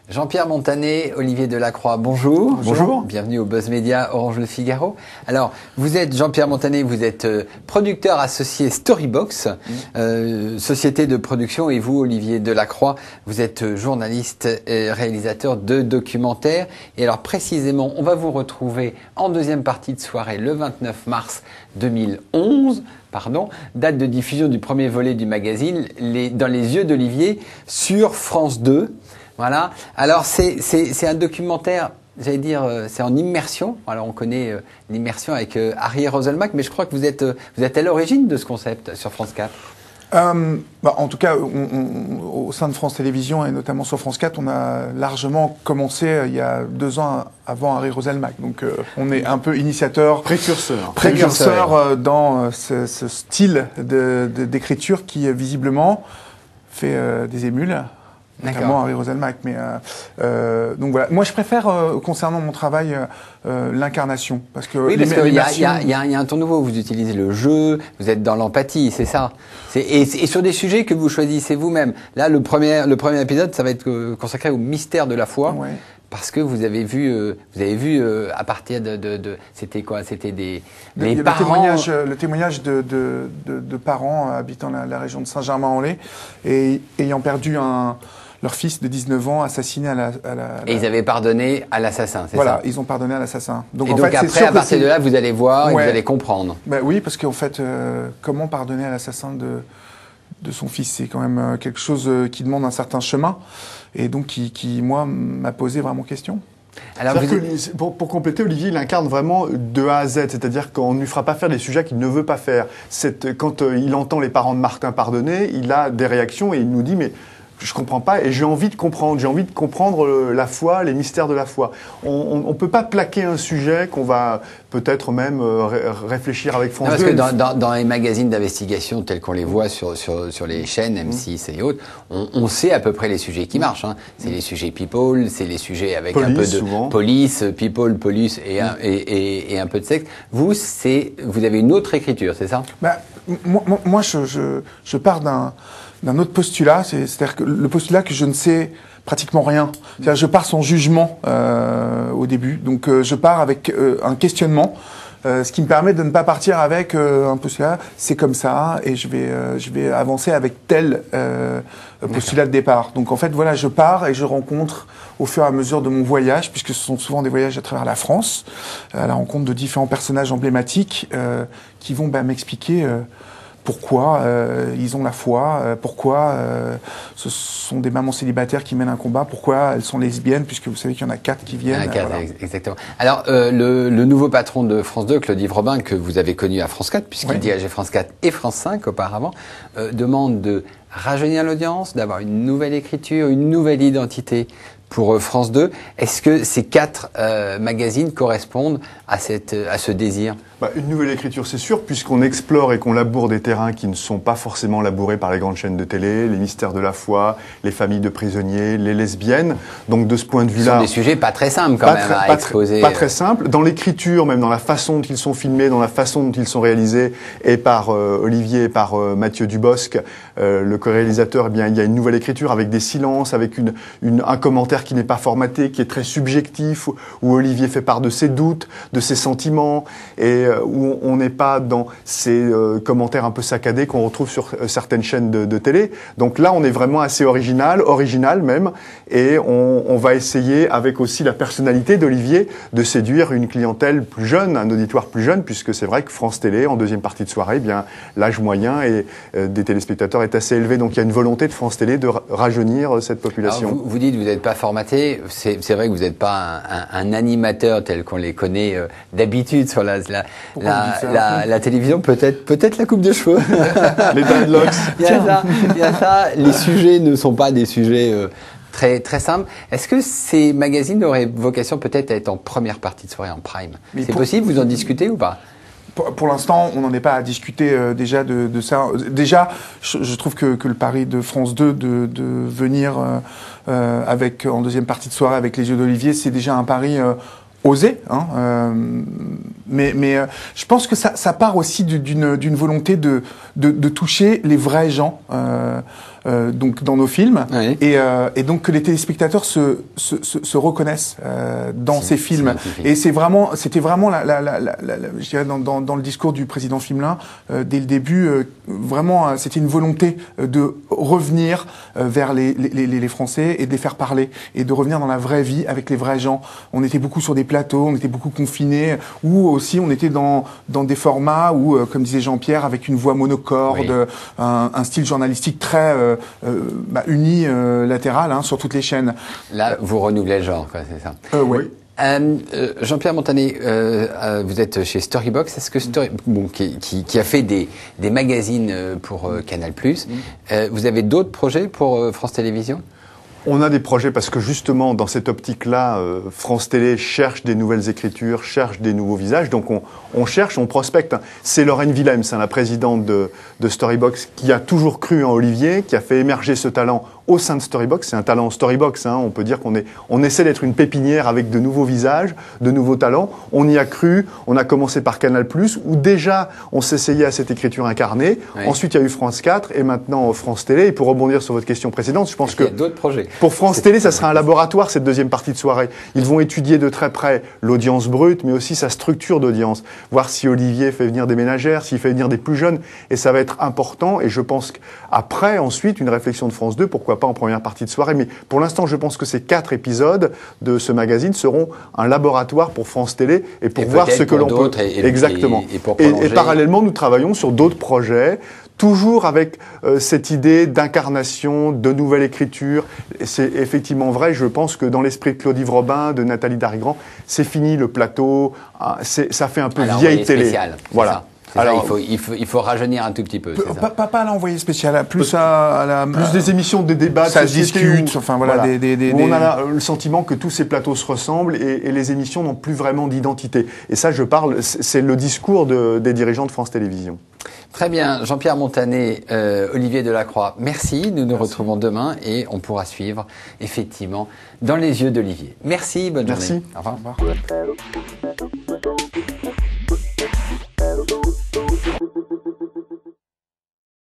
Jean-Pierre Montanet, Olivier Delacroix, bonjour. Bonjour. Bienvenue au Buzz Media Orange Le Figaro. Alors, vous êtes Jean-Pierre Montanet, vous êtes producteur associé Storybox, société de production, et vous, Olivier Delacroix, vous êtes journaliste et réalisateur de documentaires. Et alors, précisément, on va vous retrouver en deuxième partie de soirée le 29 mars 2011. Date de diffusion du premier volet du magazine Dans les yeux d'Olivier sur France 2. Voilà. Alors c'est un documentaire, j'allais dire, c'est en immersion. Alors on connaît l'immersion avec Harry Roselmack, mais je crois que vous êtes à l'origine de ce concept sur France 4. En tout cas, au sein de France Télévisions et notamment sur France 4, on a largement commencé il y a 2 ans avant Harry Roselmack. Donc on est un peu initiateur, précurseur dans ce style d'écriture qui visiblement fait des émules. Notamment Harry Roselmack, mais donc voilà. Moi, je préfère concernant mon travail l'incarnation, parce que parce qu'il y a un ton nouveau. Vous utilisez le jeu, vous êtes dans l'empathie, c'est ça. Et sur des sujets que vous choisissez vous-même. Là, le premier épisode, ça va être consacré au mystère de la foi. Ouais. Parce que vous avez vu à partir de c'était quoi? C'était les parents. Le témoignage de parents habitant la région de Saint-Germain-en-Laye et ayant perdu leur fils de 19 ans assassiné Et ils avaient pardonné à l'assassin, c'est ça? Voilà, ils ont pardonné à l'assassin. Donc après, à partir de là, vous allez voir et vous allez comprendre. Ben oui, parce qu'en fait, comment pardonner à l'assassin de son fils? C'est quand même quelque chose qui demande un certain chemin. Et donc, qui moi, m'a posé vraiment question. Alors pour compléter, Olivier, il incarne vraiment de A à Z, c'est-à-dire qu'on ne lui fera pas faire des sujets qu'il ne veut pas faire. Quand il entend les parents de Martin pardonner, il a des réactions et il nous dit « mais je comprends pas et j'ai envie de comprendre la foi, les mystères de la foi ». On ne peut pas plaquer un sujet qu'on va peut-être même réfléchir avec France 2. Parce que dans les magazines d'investigation tels qu'on les voit sur les chaînes M6 et autres, on sait à peu près les sujets qui marchent. Hein. C'est les sujets people, c'est les sujets avec un peu de police, people, police et un peu de sexe. Vous avez une autre écriture, c'est ça? Moi, je pars d'un autre postulat, c'est-à-dire que le postulat que je ne sais pratiquement rien. C'est-à-dire je pars sans jugement au début, donc je pars avec un questionnement, ce qui me permet de ne pas partir avec un postulat, c'est comme ça, et je vais avancer avec tel postulat de départ. Donc en fait, voilà, je pars et je rencontre au fur et à mesure de mon voyage, puisque ce sont souvent des voyages à travers la France, à la rencontre de différents personnages emblématiques qui vont m'expliquer pourquoi ils ont la foi, pourquoi ce sont des mamans célibataires qui mènent un combat, pourquoi elles sont lesbiennes, puisque vous savez qu'il y en a 4 qui viennent. Voilà. Exactement. Alors, le nouveau patron de France 2, Claude Yves Robin, que vous avez connu à France 4, puisqu'il dirigeait France 4 et France 5 auparavant, demande de rajeunir l'audience, d'avoir une nouvelle écriture, une nouvelle identité pour France 2. Est-ce que ces 4 magazines correspondent à ce désir? Une nouvelle écriture, c'est sûr, puisqu'on explore et qu'on laboure des terrains qui ne sont pas forcément labourés par les grandes chaînes de télé, les mystères de la foi, les familles de prisonniers, les lesbiennes. Donc de ce point de vue-là... Ce sont des sujets pas très simples quand même à exposer. Pas très simples. Dans l'écriture, même dans la façon dont ils sont filmés, dans la façon dont ils sont réalisés, et par Olivier et par Mathieu Dubosc, le co-réalisateur, eh bien, il y a une nouvelle écriture avec des silences, avec un commentaire qui n'est pas formaté, qui est très subjectif, où Olivier fait part de ses doutes, de ses sentiments, et où on n'est pas dans ces commentaires un peu saccadés qu'on retrouve sur certaines chaînes de télé. Donc là, on est vraiment assez original même, et on va essayer, avec aussi la personnalité d'Olivier, de séduire une clientèle plus jeune, un auditoire plus jeune, puisque c'est vrai que France Télé, en deuxième partie de soirée, eh bien l'âge moyen des téléspectateurs est assez élevé. Donc il y a une volonté de France Télé de rajeunir cette population. Alors, vous dites que vous n'êtes pas formaté. C'est vrai que vous n'êtes pas un animateur tel qu'on les connaît d'habitude sur la télévision, peut-être la coupe de cheveux. Les dreadlocks. Il y a ça. Les sujets ne sont pas des sujets très, très simples. Est-ce que ces magazines auraient vocation peut-être à être en première partie de soirée, en prime? C'est possible? Vous en discutez ou pas? Pour l'instant, on n'en est pas à discuter déjà de ça. Déjà, je trouve que le pari de France 2 de venir en deuxième partie de soirée avec les yeux d'Olivier, c'est déjà un pari osé. Mais je pense que ça part aussi d'une volonté de toucher les vrais gens. Donc dans nos films, oui. Et donc que les téléspectateurs se reconnaissent dans ces films. Et c'était vraiment je dirais dans le discours du président Fimelin dès le début, vraiment c'était une volonté de revenir vers les Français et de les faire parler et de revenir dans la vraie vie avec les vrais gens. On était beaucoup sur des plateaux, on était beaucoup confinés, ou aussi on était dans des formats où, comme disait Jean-Pierre, avec une voix monocorde, oui. un style journalistique très unilatéral sur toutes les chaînes. Là, vous renouvelez le genre, quoi, c'est ça. Oui. Jean-Pierre Montanet, vous êtes chez Storybox. Est-ce que qui a fait des magazines pour Canal+. Vous avez d'autres projets pour France Télévisions ? On a des projets parce que justement, dans cette optique-là, France Télé cherche des nouvelles écritures, cherche des nouveaux visages. Donc on cherche, on prospecte. C'est Lorraine Willems, la présidente de Storybox, qui a toujours cru en Olivier, qui a fait émerger ce talent au sein de Storybox. C'est un talent Storybox. On peut dire qu'on essaie d'être une pépinière avec de nouveaux visages, de nouveaux talents. On y a cru. On a commencé par Canal+, où déjà on s'essayait à cette écriture incarnée. Oui. Ensuite, il y a eu France 4 et maintenant France Télé. Et pour rebondir sur votre question précédente, je pense que... Il y a d'autres projets. Pour France Télé, ça sera un laboratoire, cette deuxième partie de soirée. Ils vont étudier de très près l'audience brute, mais aussi sa structure d'audience. Voir si Olivier fait venir des ménagères, s'il fait venir des plus jeunes. Et ça va être important. Et je pense qu'après, ensuite, une réflexion de France 2, pourquoi pas en première partie de soirée. Mais pour l'instant, je pense que ces 4 épisodes de ce magazine seront un laboratoire pour France Télé et pour voir ce que l'on peut... Exactement. Et parallèlement, nous travaillons sur d'autres projets, toujours avec cette idée d'incarnation, de nouvelle écriture. C'est effectivement vrai, je pense que dans l'esprit de Claude-Yves Robin, de Nathalie Darrigrand, c'est fini le plateau, ça fait un peu vieille télé. Spécial, voilà. Alors, il faut rajeunir un tout petit peu. Pas à l'envoyé spécial, plus des émissions, des débats, ça se discute. Enfin voilà, on a le sentiment que tous ces plateaux se ressemblent et les émissions n'ont plus vraiment d'identité. Et ça, c'est le discours des dirigeants de France Télévisions. Très bien, Jean-Pierre Montanet, Olivier Delacroix, merci. Nous nous retrouvons demain et on pourra suivre effectivement dans les yeux d'Olivier. Merci, bonne journée. Merci. Au revoir.